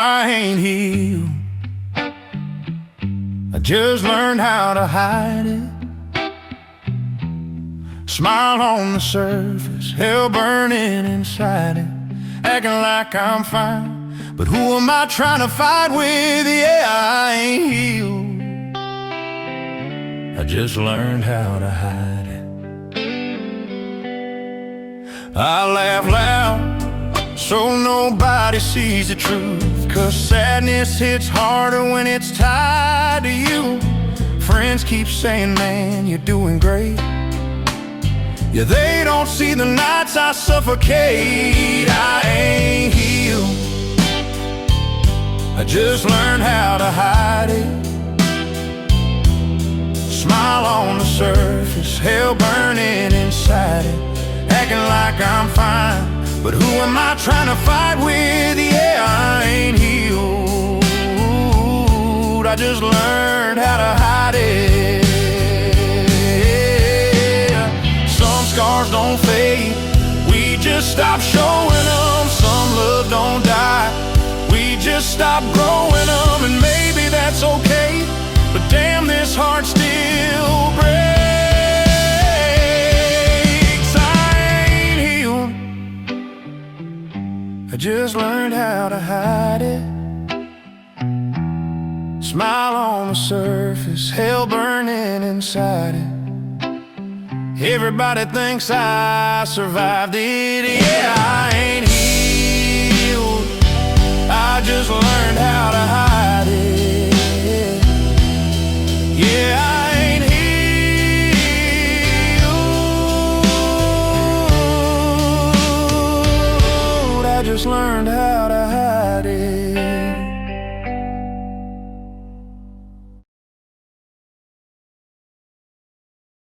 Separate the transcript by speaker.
Speaker 1: I ain't healed. I just learned how to hide it. Smile on the surface, hell burning inside it. Acting like I'm fine, but who am I trying to fight with? Yeah, I ain't healed. I just learned how to hide it. I laugh loud so nobody sees the truth, 'cause sadness hits harder when it's tied to you. Friends keep saying, man, you're doing great. Yeah, they don't see the nights I suffocate. I ain't healed. I just learned how to hide it. Smile on the surface, hell burning inside it. Acting like I'm fine, but who am I trying to fight with? Yeah, I ain't healed. I just learned how to hide it. Some scars don't fade, we just stop showing them. Some love don't die, we just stop growing them. And maybe that's okay, but damn, this heart still breaks. I ain't healed. I just learned how to hide it. Smile on the surface, hell burning inside it. Everybody thinks I survived it. Yeah, I ain't healed. I just learned